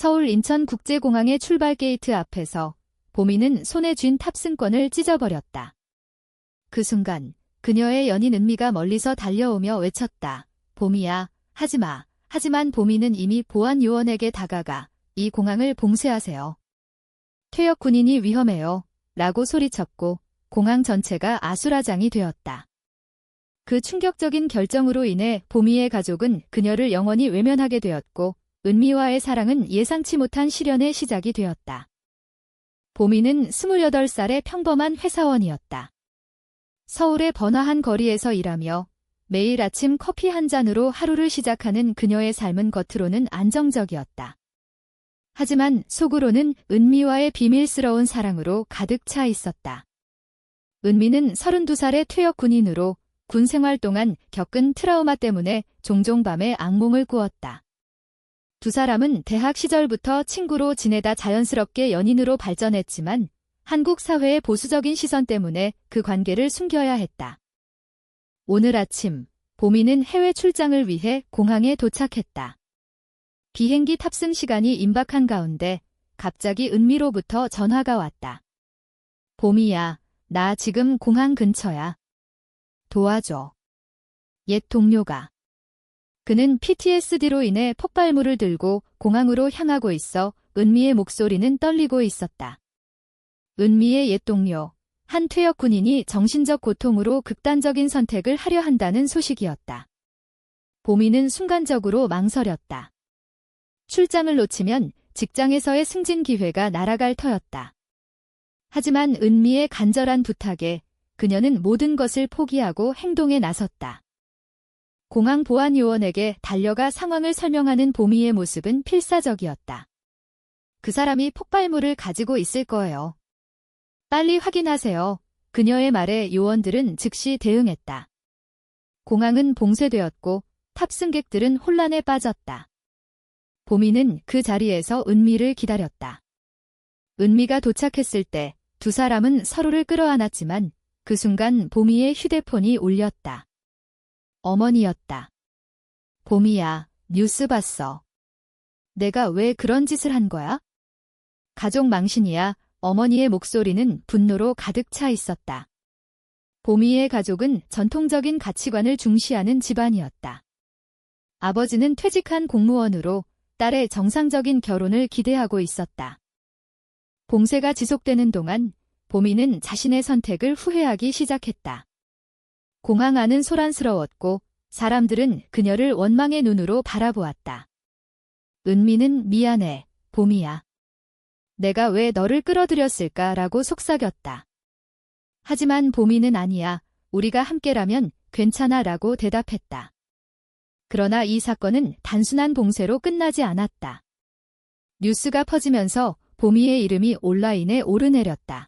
서울 인천국제공항의 출발 게이트 앞에서 보미는 손에 쥔 탑승권을 찢어버렸다. 그 순간 그녀의 연인 은미가 멀리서 달려오며 외쳤다. 보미야, 하지마. 하지만 보미는 이미 보안 요원에게 다가가 이 공항을 봉쇄하세요. 퇴역 군인이 위험해요. 라고 소리쳤고 공항 전체가 아수라장이 되었다. 그 충격적인 결정으로 인해 보미의 가족은 그녀를 영원히 외면하게 되었고 은미와의 사랑은 예상치 못한 시련의 시작이 되었다. 보미는 28살의 평범한 회사원이었다. 서울의 번화한 거리에서 일하며 매일 아침 커피 한 잔으로 하루를 시작하는 그녀의 삶은 겉으로는 안정적이었다. 하지만 속으로는 은미와의 비밀스러운 사랑으로 가득 차 있었다. 은미는 32살의 퇴역 군인으로 군 생활 동안 겪은 트라우마 때문에 종종 밤에 악몽을 꾸었다. 두 사람은 대학 시절부터 친구로 지내다 자연스럽게 연인으로 발전했지만 한국 사회의 보수적인 시선 때문에 그 관계를 숨겨야 했다. 오늘 아침, 보미는 해외 출장을 위해 공항에 도착했다. 비행기 탑승 시간이 임박한 가운데 갑자기 은미로부터 전화가 왔다. 보미야, 나 지금 공항 근처야. 도와줘. 옛 동료가. 그는 PTSD로 인해 폭발물을 들고 공항으로 향하고 있어 은미의 목소리는 떨리고 있었다. 은미의 옛 동료, 한 퇴역 군인이 정신적 고통으로 극단적인 선택을 하려 한다는 소식이었다. 보미는 순간적으로 망설였다. 출장을 놓치면 직장에서의 승진 기회가 날아갈 터였다. 하지만 은미의 간절한 부탁에 그녀는 모든 것을 포기하고 행동에 나섰다. 공항 보안 요원에게 달려가 상황을 설명하는 보미의 모습은 필사적이었다. 그 사람이 폭발물을 가지고 있을 거예요. 빨리 확인하세요. 그녀의 말에 요원들은 즉시 대응했다. 공항은 봉쇄되었고 탑승객들은 혼란에 빠졌다. 보미는 그 자리에서 은미를 기다렸다. 은미가 도착했을 때 두 사람은 서로를 끌어안았지만 그 순간 보미의 휴대폰이 울렸다. 어머니였다. 보미야, 뉴스 봤어. 내가 왜 그런 짓을 한 거야? 가족 망신이야. 어머니의 목소리는 분노로 가득 차 있었다. 보미의 가족은 전통적인 가치관을 중시하는 집안이었다. 아버지는 퇴직한 공무원으로 딸의 정상적인 결혼을 기대하고 있었다. 봉쇄가 지속되는 동안 보미는 자신의 선택을 후회하기 시작했다. 공항 안은 소란스러웠고 사람들은 그녀를 원망의 눈으로 바라보았다. 은미는 미안해, 보미야. 내가 왜 너를 끌어들였을까라고 속삭였다. 하지만 보미는 아니야, 우리가 함께라면 괜찮아라고 대답했다. 그러나 이 사건은 단순한 봉쇄로 끝나지 않았다. 뉴스가 퍼지면서 보미의 이름이 온라인에 오르내렸다.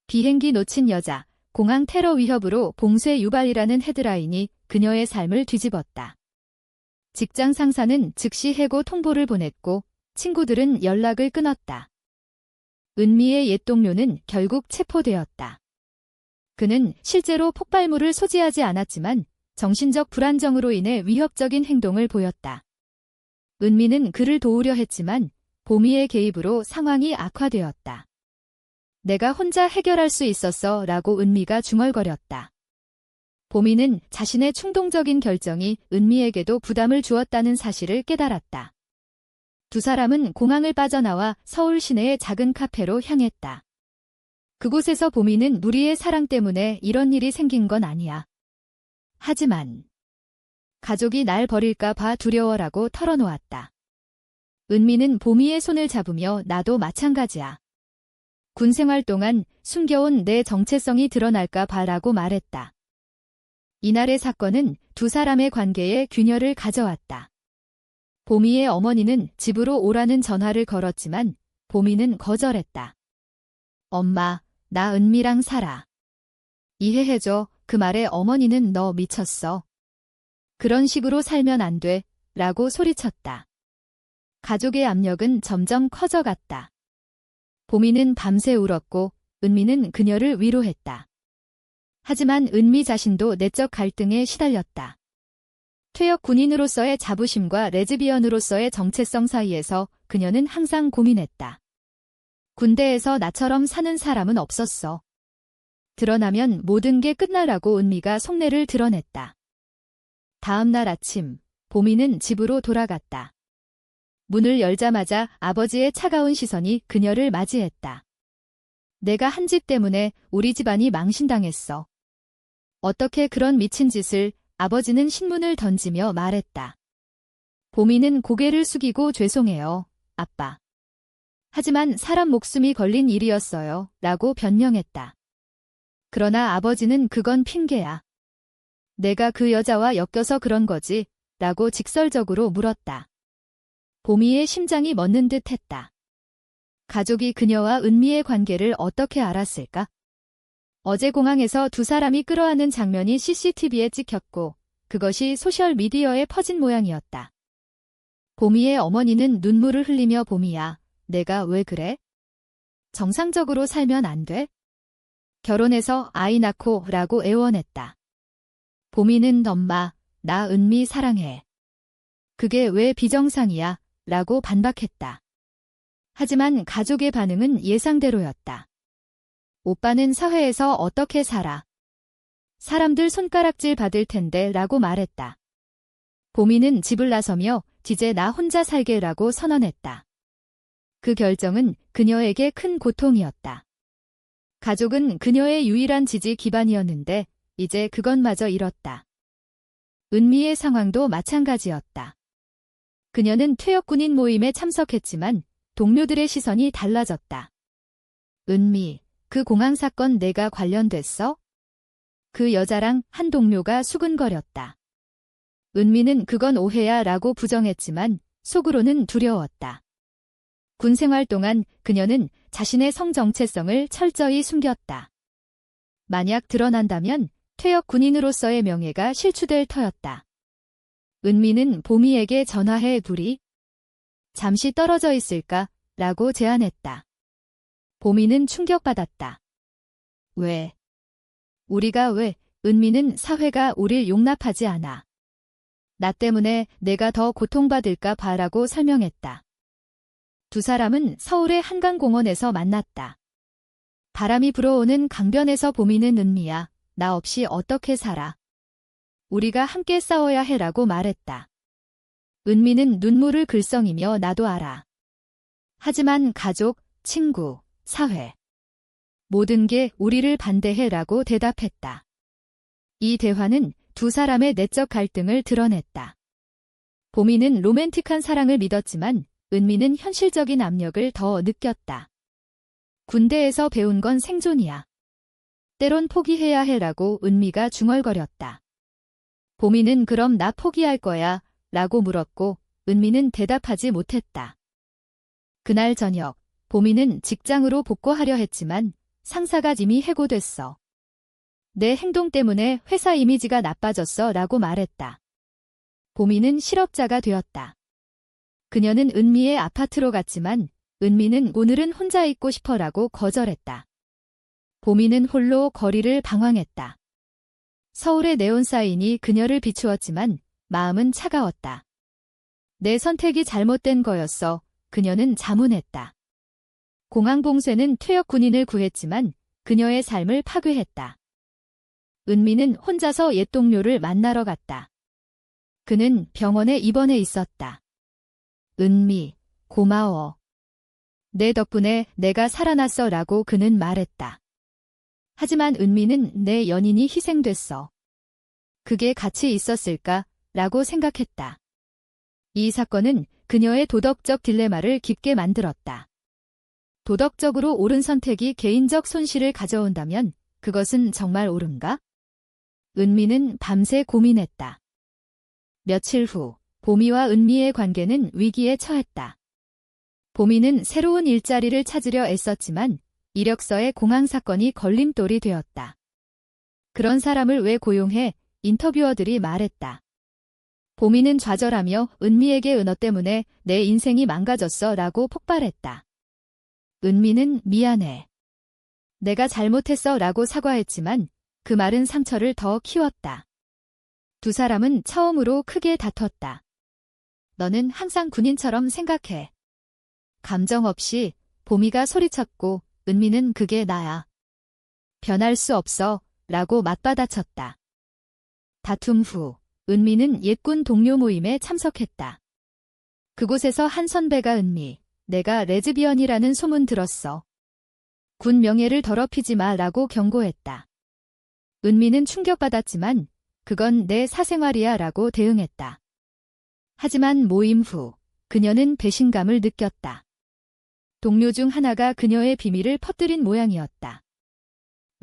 비행기 놓친 여자, 공항 테러 위협으로 봉쇄 유발이라는 헤드라인이 그녀의 삶을 뒤집었다. 직장 상사는 즉시 해고 통보를 보냈고 친구들은 연락을 끊었다. 은미의 옛 동료는 결국 체포되었다. 그는 실제로 폭발물을 소지하지 않았지만 정신적 불안정으로 인해 위협적인 행동을 보였다. 은미는 그를 도우려 했지만 보미의 개입으로 상황이 악화되었다. 내가 혼자 해결할 수 있었어 라고 은미가 중얼거렸다. 보미는 자신의 충동적인 결정이 은미에게도 부담을 주었다는 사실을 깨달았다. 두 사람은 공항을 빠져나와 서울 시내의 작은 카페로 향했다. 그곳에서 보미는 무리의 사랑 때문에 이런 일이 생긴 건 아니야. 하지만 가족이 날 버릴까 봐 두려워라고 털어놓았다. 은미는 보미의 손을 잡으며 나도 마찬가지야. 군 생활 동안 숨겨온 내 정체성이 드러날까 봐라고 말했다. 이날의 사건은 두 사람의 관계에 균열을 가져왔다. 보미의 어머니는 집으로 오라는 전화를 걸었지만 보미는 거절했다. 엄마, 나 은미랑 살아. 이해해줘. 그 말에 어머니는 너 미쳤어. 그런 식으로 살면 안 돼. 라고 소리쳤다. 가족의 압력은 점점 커져갔다. 보미는 밤새 울었고 은미는 그녀를 위로했다. 하지만 은미 자신도 내적 갈등에 시달렸다. 퇴역 군인으로서의 자부심과 레즈비언으로서의 정체성 사이에서 그녀는 항상 고민했다. 군대에서 나처럼 사는 사람은 없었어. 드러나면 모든 게 끝나라고 은미가 속내를 드러냈다. 다음 날 아침, 보미는 집으로 돌아갔다. 문을 열자마자 아버지의 차가운 시선이 그녀를 맞이했다. 내가 한 짓 때문에 우리 집안이 망신당했어. 어떻게 그런 미친 짓을. 아버지는 신문을 던지며 말했다. 보미는 고개를 숙이고 죄송해요, 아빠. 하지만 사람 목숨이 걸린 일이었어요, 라고 변명했다. 그러나 아버지는 그건 핑계야. 내가 그 여자와 엮여서 그런 거지, 라고 직설적으로 물었다. 보미의 심장이 멎는 듯 했다. 가족이 그녀와 은미의 관계를 어떻게 알았을까? 어제 공항에서 두 사람이 끌어안는 장면이 CCTV에 찍혔고 그것이 소셜미디어에 퍼진 모양이었다. 보미의 어머니는 눈물을 흘리며 보미야, 내가 왜 그래? 정상적으로 살면 안 돼? 결혼해서 아이 낳고 라고 애원했다. 보미는 엄마, 나 은미 사랑해. 그게 왜 비정상이야? 라고 반박했다. 하지만 가족의 반응은 예상대로였다. 오빠는 사회에서 어떻게 살아? 사람들 손가락질 받을 텐데 라고 말했다. 보미는 집을 나서며 이제 나 혼자 살게라고 선언했다. 그 결정은 그녀에게 큰 고통이었다. 가족은 그녀의 유일한 지지 기반이었는데 이제 그것마저 잃었다. 은미의 상황도 마찬가지였다. 그녀는 퇴역군인 모임에 참석했지만 동료들의 시선이 달라졌다. 은미, 그 공항 사건 내가 관련됐어? 그 여자랑 한 동료가 수근거렸다. 은미는 그건 오해야 라고 부정했지만 속으로는 두려웠다. 군 생활 동안 그녀는 자신의 성 정체성을 철저히 숨겼다. 만약 드러난다면 퇴역 군인으로서의 명예가 실추될 터였다. 은미는 보미에게 전화해 둘이 잠시 떨어져 있을까? 라고 제안했다. 보미는 충격받았다. 왜? 우리가 왜? 은미는 사회가 우릴 용납하지 않아. 나 때문에 내가 더 고통받을까 봐라고 설명했다. 두 사람은 서울의 한강공원에서 만났다. 바람이 불어오는 강변에서 보미는 은미야, 나 없이 어떻게 살아? 우리가 함께 싸워야 해라고 말했다. 은미는 눈물을 글썽이며 나도 알아. 하지만 가족, 친구, 사회. 모든 게 우리를 반대해라고 대답했다. 이 대화는 두 사람의 내적 갈등을 드러냈다. 보미는 로맨틱한 사랑을 믿었지만 은미는 현실적인 압력을 더 느꼈다. 군대에서 배운 건 생존이야. 때론 포기해야 해라고 은미가 중얼거렸다. 보미는 그럼 나 포기할 거야 라고 물었고 은미는 대답하지 못했다. 그날 저녁 보미는 직장으로 복귀하려 했지만 상사가 이미 해고됐어. 내 행동 때문에 회사 이미지가 나빠졌어 라고 말했다. 보미는 실업자가 되었다. 그녀는 은미의 아파트로 갔지만 은미는 오늘은 혼자 있고 싶어라고 거절했다. 보미는 홀로 거리를 방황했다. 서울의 네온사인이 그녀를 비추었지만 마음은 차가웠다. 내 선택이 잘못된 거였어. 그녀는 자문했다. 공항봉쇄는 퇴역 군인을 구했지만 그녀의 삶을 파괴했다. 은미는 혼자서 옛 동료를 만나러 갔다. 그는 병원에 입원해 있었다. 은미, 고마워. 내 덕분에 내가 살아났어 라고 그는 말했다. 하지만 은미는 내 연인이 희생됐어. 그게 가치 있었을까? 라고 생각했다. 이 사건은 그녀의 도덕적 딜레마를 깊게 만들었다. 도덕적으로 옳은 선택이 개인적 손실을 가져온다면 그것은 정말 옳은가? 은미는 밤새 고민했다. 며칠 후 보미와 은미의 관계는 위기에 처했다. 보미는 새로운 일자리를 찾으려 애썼지만 이력서에 공항 사건이 걸림돌이 되었다. 그런 사람을 왜 고용해? 인터뷰어들이 말했다. 보미는 좌절하며 은미에게 은어 때문에 내 인생이 망가졌어 라고 폭발했다. 은미는 미안해. 내가 잘못했어 라고 사과했지만 그 말은 상처를 더 키웠다. 두 사람은 처음으로 크게 다퉜다. 너는 항상 군인처럼 생각해. 감정 없이 보미가 소리쳤고 은미는 그게 나야. 변할 수 없어 라고 맞받아쳤다. 다툼 후 은미는 옛군 동료 모임에 참석했다. 그곳에서 한 선배가 은미, 내가 레즈비언이라는 소문 들었어. 군 명예를 더럽히지 마 라고 경고했다. 은미는 충격받았지만 그건 내 사생활이야 라고 대응했다. 하지만 모임 후 그녀는 배신감을 느꼈다. 동료 중 하나가 그녀의 비밀을 퍼뜨린 모양이었다.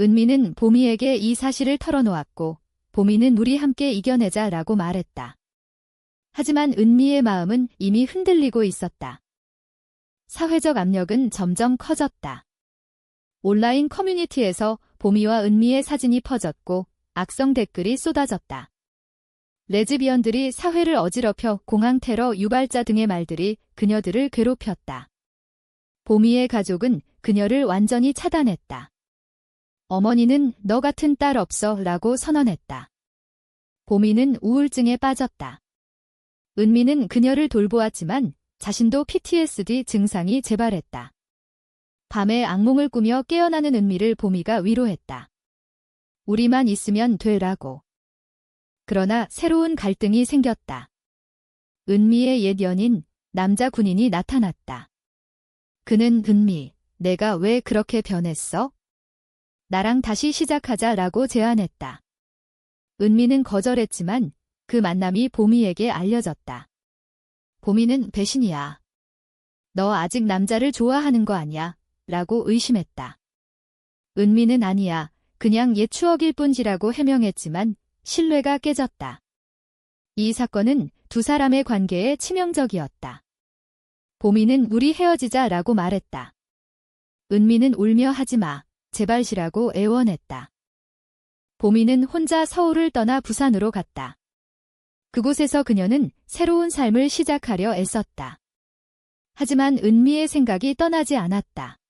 은미는 보미에게 이 사실을 털어놓았고 보미는 우리 함께 이겨내자 라고 말했다. 하지만 은미의 마음은 이미 흔들리고 있었다. 사회적 압력은 점점 커졌다. 온라인 커뮤니티에서 보미와 은미의 사진이 퍼졌고 악성 댓글이 쏟아졌다. 레즈비언들이 사회를 어지럽혀 공항 테러 유발자 등의 말들이 그녀들을 괴롭혔다. 보미의 가족은 그녀를 완전히 차단했다. 어머니는 너 같은 딸 없어 라고 선언했다. 보미는 우울증에 빠졌다. 은미는 그녀를 돌보았지만 자신도 PTSD 증상이 재발했다. 밤에 악몽을 꾸며 깨어나는 은미를 보미가 위로했다. 우리만 있으면 되라고. 그러나 새로운 갈등이 생겼다. 은미의 옛 연인, 남자 군인이 나타났다. 그는 은미, 내가 왜 그렇게 변했어? 나랑 다시 시작하자라고 제안했다. 은미는 거절했지만 그 만남이 보미에게 알려졌다. 보미는 배신이야. 너 아직 남자를 좋아하는 거 아니야? 라고 의심했다. 은미는 아니야. 그냥 옛 추억일 뿐이라고 해명했지만 신뢰가 깨졌다. 이 사건은 두 사람의 관계에 치명적이었다. 보미는 우리 헤어지자라고 말했다. 은미는 울며 하지 마. 제발 시라고 애원했다. 보미는 혼자 서울을 떠나 부산으로 갔다. 그곳에서 그녀는 새로운 삶을 시작하려 애썼다. 하지만 은미의 생각이 떠나지 않았다.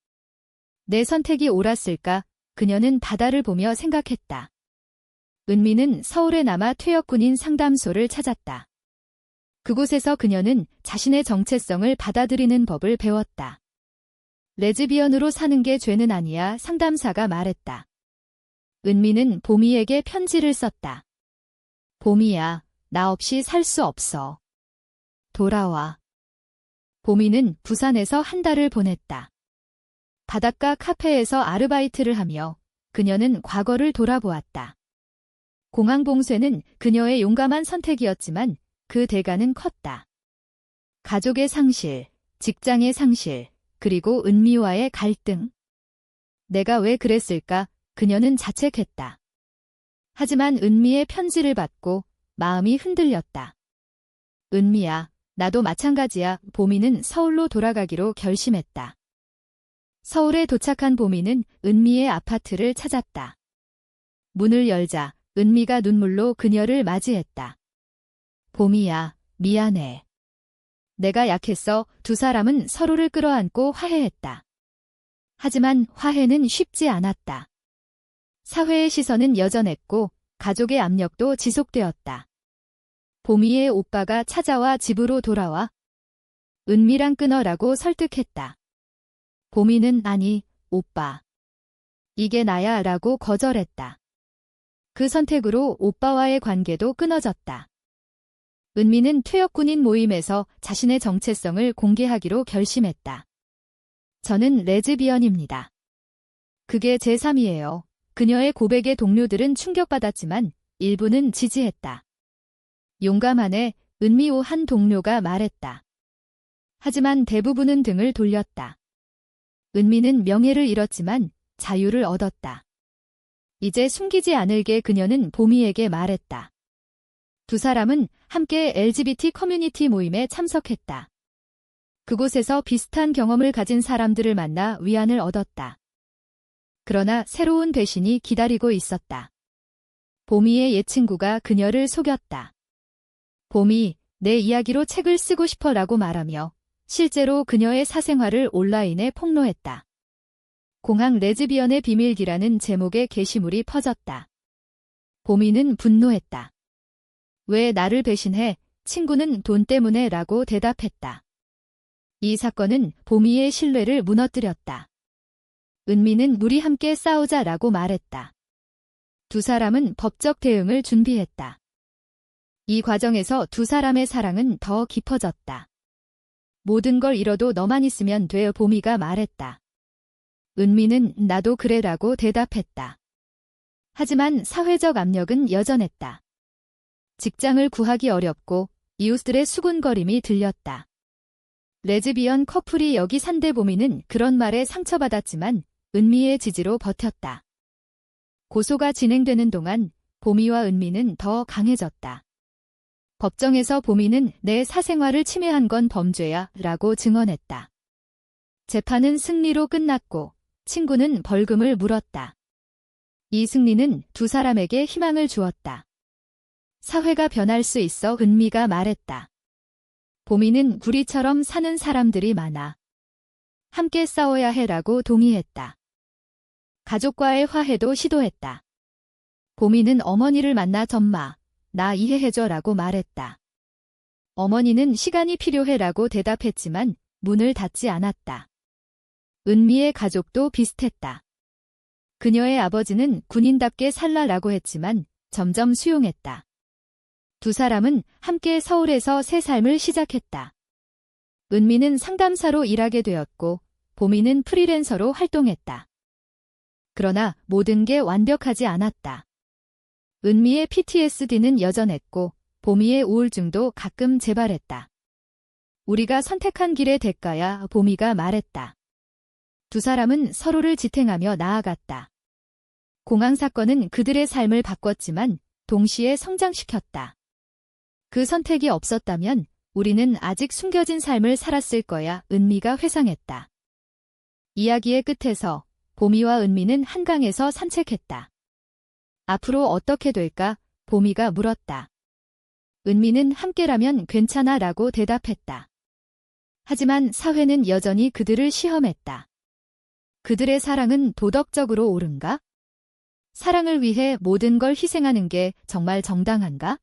내 선택이 옳았을까? 그녀는 바다를 보며 생각했다. 은미는 서울에 남아 퇴역군인 상담소를 찾았다. 그곳에서 그녀는 자신의 정체성을 받아들이는 법을 배웠다. 레즈비언으로 사는 게 죄는 아니야, 상담사가 말했다. 은미는 보미에게 편지를 썼다. 보미야, 나 없이 살 수 없어. 돌아와. 보미는 부산에서 한 달을 보냈다. 바닷가 카페에서 아르바이트를 하며 그녀는 과거를 돌아보았다. 공항 봉쇄는 그녀의 용감한 선택이었지만 그 대가는 컸다. 가족의 상실, 직장의 상실, 그리고 은미와의 갈등. 내가 왜 그랬을까? 그녀는 자책했다. 하지만 은미의 편지를 받고 마음이 흔들렸다. 은미야, 나도 마찬가지야. 보미는 서울로 돌아가기로 결심했다. 서울에 도착한 보미는 은미의 아파트를 찾았다. 문을 열자 은미가 눈물로 그녀를 맞이했다. 보미야, 미안해. 내가 약했어. 두 사람은 서로를 끌어안고 화해했다. 하지만 화해는 쉽지 않았다. 사회의 시선은 여전했고 가족의 압력도 지속되었다. 보미의 오빠가 찾아와 집으로 돌아와 은미랑 끊어라고 설득했다. 보미는 아니, 오빠. 이게 나야 라고 거절했다. 그 선택으로 오빠와의 관계도 끊어졌다. 은미는 퇴역군인 모임에서 자신의 정체성을 공개하기로 결심했다. 저는 레즈비언입니다. 그게 제 삶이에요. 그녀의 고백에 동료들은 충격받았지만 일부는 지지했다. 용감하네, 은미오 한 동료가 말했다. 하지만 대부분은 등을 돌렸다. 은미는 명예를 잃었지만 자유를 얻었다. 이제 숨기지 않을게 그녀는 보미에게 말했다. 두 사람은 함께 LGBT 커뮤니티 모임에 참석했다. 그곳에서 비슷한 경험을 가진 사람들을 만나 위안을 얻었다. 그러나 새로운 배신이 기다리고 있었다. 보미의 옛 친구가 그녀를 속였다. 보미, 내 이야기로 책을 쓰고 싶어라고 말하며 실제로 그녀의 사생활을 온라인에 폭로했다. 공항 레즈비언의 비밀기라는 제목의 게시물이 퍼졌다. 보미는 분노했다. 왜 나를 배신해? 친구는 돈 때문에 라고 대답했다. 이 사건은 보미의 신뢰를 무너뜨렸다. 은미는 우리 함께 싸우자라고 말했다. 두 사람은 법적 대응을 준비했다. 이 과정에서 두 사람의 사랑은 더 깊어졌다. 모든 걸 잃어도 너만 있으면 돼, 보미가 말했다. 은미는 나도 그래라고 대답했다. 하지만 사회적 압력은 여전했다. 직장을 구하기 어렵고 이웃들의 수군거림이 들렸다. 레즈비언 커플이 여기 산대. 보미는 그런 말에 상처받았지만 은미의 지지로 버텼다. 고소가 진행되는 동안 보미와 은미는 더 강해졌다. 법정에서 보미는 내 사생활을 침해한 건 범죄야 라고 증언했다. 재판은 승리로 끝났고 친구는 벌금을 물었다. 이 승리는 두 사람에게 희망을 주었다. 사회가 변할 수 있어, 은미가 말했다. 보미는 우리처럼 사는 사람들이 많아. 함께 싸워야 해라고 동의했다. 가족과의 화해도 시도했다. 보미는 어머니를 만나 점마, 나 이해해줘라고 말했다. 어머니는 시간이 필요해라고 대답했지만 문을 닫지 않았다. 은미의 가족도 비슷했다. 그녀의 아버지는 군인답게 살라라고 했지만 점점 수용했다. 두 사람은 함께 서울에서 새 삶을 시작했다. 은미는 상담사로 일하게 되었고 보미는 프리랜서로 활동했다. 그러나 모든 게 완벽하지 않았다. 은미의 PTSD는 여전했고 보미의 우울증도 가끔 재발했다. 우리가 선택한 길의 대가야, 보미가 말했다. 두 사람은 서로를 지탱하며 나아갔다. 공항 사건은 그들의 삶을 바꿨지만 동시에 성장시켰다. 그 선택이 없었다면 우리는 아직 숨겨진 삶을 살았을 거야, 은미가 회상했다. 이야기의 끝에서 보미와 은미는 한강에서 산책했다. 앞으로 어떻게 될까? 보미가 물었다. 은미는 함께라면 괜찮아 라고 대답했다. 하지만 사회는 여전히 그들을 시험했다. 그들의 사랑은 도덕적으로 옳은가? 사랑을 위해 모든 걸 희생하는 게 정말 정당한가?